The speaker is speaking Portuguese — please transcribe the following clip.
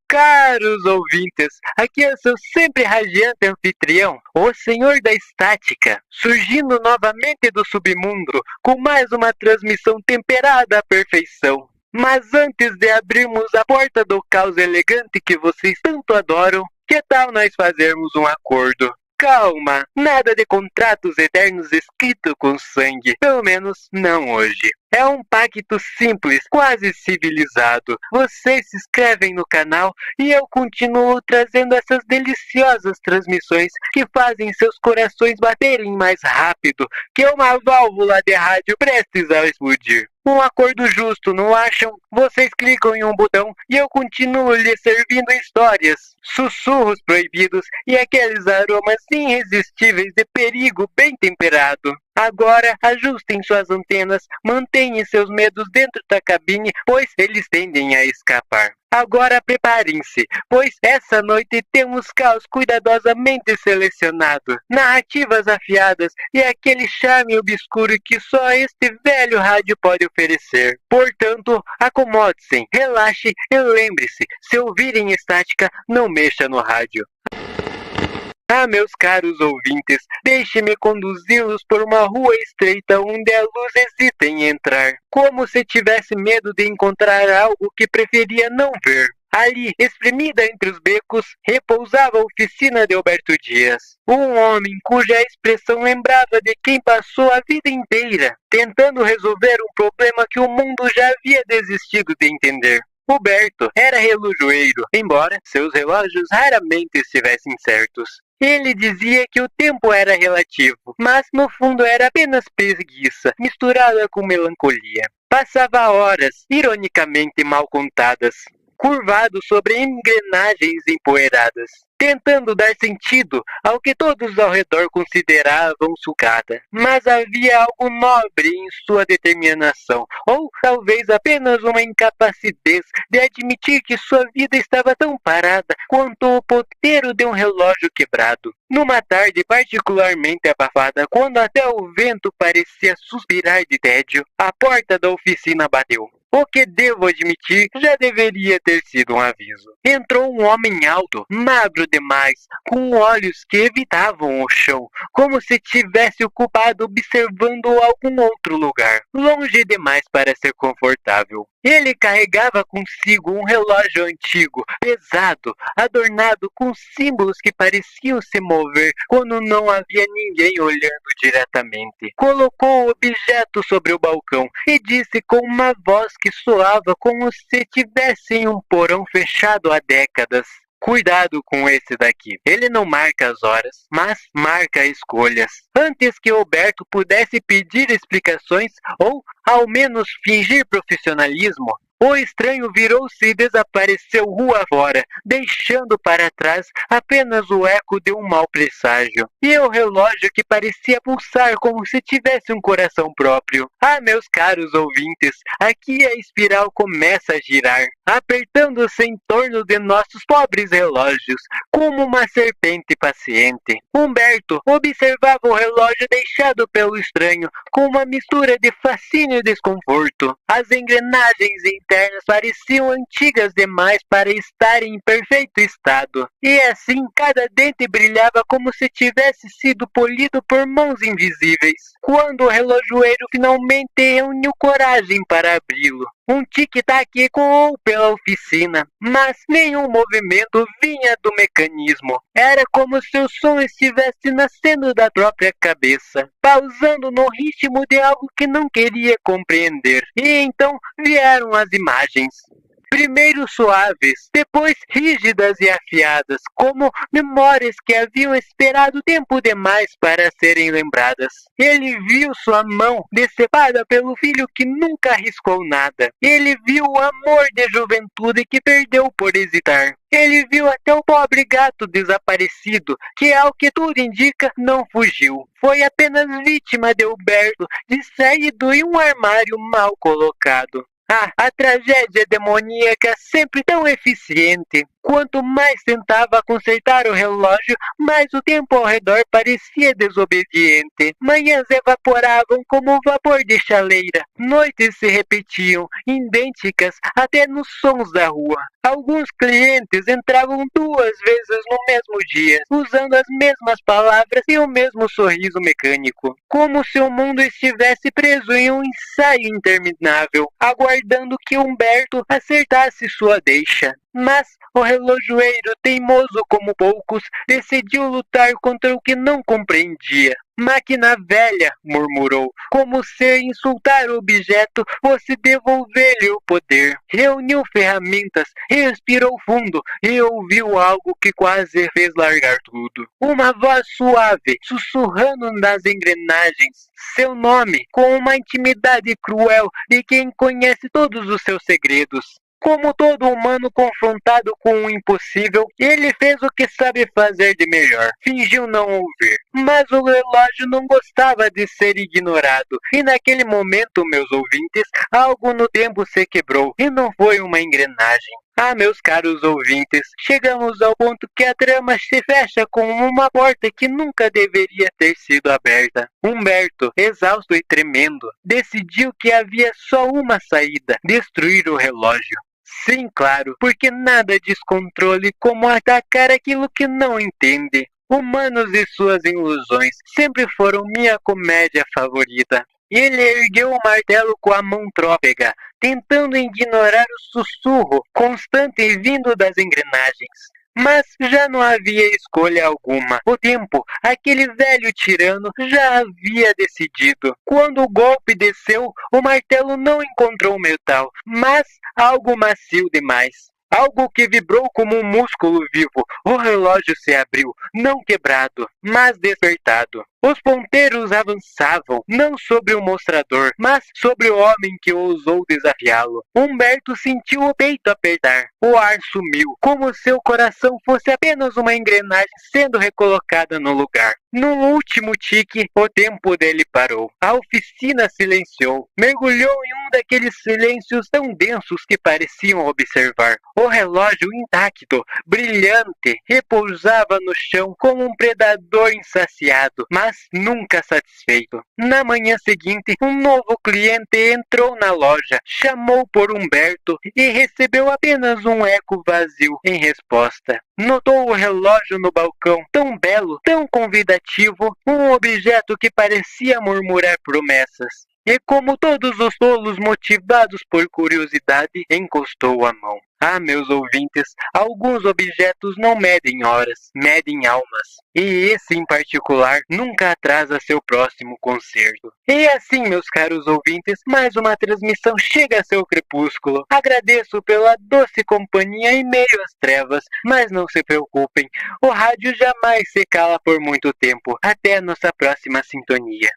Caros ouvintes, aqui é o seu sempre radiante anfitrião, o Senhor da Estática, surgindo novamente do submundo com mais uma transmissão temperada à perfeição. Mas antes de abrirmos a porta do caos elegante que vocês tanto adoram, que tal nós fazermos um acordo? Calma, nada de contratos eternos escritos com sangue, pelo menos não hoje. É um pacto simples, quase civilizado. Vocês se inscrevem no canal e eu continuo trazendo essas deliciosas transmissões que fazem seus corações baterem mais rápido que uma válvula de rádio prestes a explodir. Um acordo justo, não acham? Vocês clicam em um botão e eu continuo lhes servindo histórias, sussurros proibidos e aqueles aromas irresistíveis de perigo bem temperado. Agora, ajustem suas antenas, mantenham seus medos dentro da cabine, pois eles tendem a escapar. Agora preparem-se, pois essa noite temos caos cuidadosamente selecionado, narrativas afiadas e aquele charme obscuro que só este velho rádio pode oferecer. Portanto, acomode-se, relaxe e lembre-se, se ouvirem estática, não mexa no rádio. Ah, meus caros ouvintes, deixe-me conduzi-los por uma rua estreita onde a luz hesita em entrar, como se tivesse medo de encontrar algo que preferia não ver. Ali, espremida entre os becos, repousava a oficina de Alberto Dias, um homem cuja expressão lembrava de quem passou a vida inteira tentando resolver um problema que o mundo já havia desistido de entender. Roberto era relojoeiro, embora seus relógios raramente estivessem certos. Ele dizia que o tempo era relativo, mas no fundo era apenas preguiça, misturada com melancolia. Passava horas, ironicamente mal contadas, curvado sobre engrenagens empoeiradas, tentando dar sentido ao que todos ao redor consideravam sucata. Mas havia algo nobre em sua determinação, ou talvez apenas uma incapacidade de admitir que sua vida estava tão parada quanto o ponteiro de um relógio quebrado. Numa tarde particularmente abafada, quando até o vento parecia suspirar de tédio, a porta da oficina bateu. O que devo admitir já deveria ter sido um aviso. Entrou um homem alto, magro demais, com olhos que evitavam o chão, como se tivesse ocupado observando algum outro lugar, longe demais para ser confortável. Ele carregava consigo um relógio antigo, pesado, adornado com símbolos que pareciam se mover quando não havia ninguém olhando diretamente. Colocou o objeto sobre o balcão e disse com uma voz que soava como se tivesse em um porão fechado há décadas: cuidado com esse daqui. Ele não marca as horas, mas marca escolhas. Antes que Roberto pudesse pedir explicações ou, ao menos, fingir profissionalismo, o estranho virou-se e desapareceu rua fora, deixando para trás apenas o eco de um mau presságio. E o relógio que parecia pulsar como se tivesse um coração próprio. Ah, meus caros ouvintes, aqui a espiral começa a girar, apertando-se em torno de nossos pobres relógios, como uma serpente paciente. Humberto observava o relógio deixado pelo estranho, com uma mistura de fascínio e desconforto. As engrenagens internas pareciam antigas demais para estarem em perfeito estado, e assim cada dente brilhava como se tivesse sido polido por mãos invisíveis. Quando o relojoeiro finalmente reuniu coragem para abri-lo, um tic-tac ecoou pela oficina, mas nenhum movimento vinha do mecanismo. Era como se o som estivesse nascendo da própria cabeça, pausando no ritmo de algo que não queria compreender. E então vieram as imagens. Primeiro suaves, depois rígidas e afiadas, como memórias que haviam esperado tempo demais para serem lembradas. Ele viu sua mão decepada pelo filho que nunca arriscou nada. Ele viu o amor de juventude que perdeu por hesitar. Ele viu até o pobre gato desaparecido, que ao que tudo indica não fugiu. Foi apenas vítima de Alberto, distraído em um armário mal colocado. Ah, a tragédia demoníaca sempre tão eficiente. Quanto mais tentava consertar o relógio, mais o tempo ao redor parecia desobediente. Manhãs evaporavam como o vapor de chaleira. Noites se repetiam, idênticas até nos sons da rua. Alguns clientes entravam 2 vezes no mesmo dia, usando as mesmas palavras e o mesmo sorriso mecânico, como se o mundo estivesse preso em um ensaio interminável, aguardando que Humberto acertasse sua deixa. Mas o relojoeiro, teimoso como poucos, decidiu lutar contra o que não compreendia. Máquina velha, murmurou, como se insultar o objeto fosse devolver-lhe o poder. Reuniu ferramentas, respirou fundo e ouviu algo que quase fez largar tudo. Uma voz suave, sussurrando nas engrenagens. Seu nome, com uma intimidade cruel de quem conhece todos os seus segredos. Como todo humano confrontado com o impossível, ele fez o que sabe fazer de melhor. Fingiu não ouvir. Mas o relógio não gostava de ser ignorado. E naquele momento, meus ouvintes, algo no tempo se quebrou. E não foi uma engrenagem. Ah, meus caros ouvintes, chegamos ao ponto que a trama se fecha com uma porta que nunca deveria ter sido aberta. Humberto, exausto e tremendo, decidiu que havia só uma saída: destruir o relógio. Sim, claro, porque nada descontrole como atacar aquilo que não entende. Humanos e suas ilusões sempre foram minha comédia favorita. Ele ergueu o martelo com a mão trôpega, tentando ignorar o sussurro constante vindo das engrenagens. Mas já não havia escolha alguma. O tempo, aquele velho tirano, já havia decidido. Quando o golpe desceu, o martelo não encontrou metal, mas algo macio demais. Algo que vibrou como um músculo vivo. O relógio se abriu, não quebrado, mas despertado. Os ponteiros avançavam, não sobre o mostrador, mas sobre o homem que ousou desafiá-lo. Humberto sentiu o peito apertar. O ar sumiu, como se o coração fosse apenas uma engrenagem sendo recolocada no lugar. No último tique, o tempo dele parou. A oficina silenciou. Mergulhou em um daqueles silêncios tão densos que pareciam observar. O relógio intacto, brilhante, repousava no chão como um predador insaciado, mas nunca satisfeito. Na manhã seguinte, um novo cliente entrou na loja, chamou por Humberto e recebeu apenas um eco vazio em resposta. Notou o relógio no balcão, tão belo, tão convidativo, um objeto que parecia murmurar promessas. E como todos os tolos motivados por curiosidade, encostou a mão. Ah, meus ouvintes, alguns objetos não medem horas, medem almas. E esse em particular nunca atrasa seu próximo concerto. E assim, meus caros ouvintes, mais uma transmissão chega a seu crepúsculo. Agradeço pela doce companhia em meio às trevas, mas não se preocupem, o rádio jamais se cala por muito tempo. Até a nossa próxima sintonia.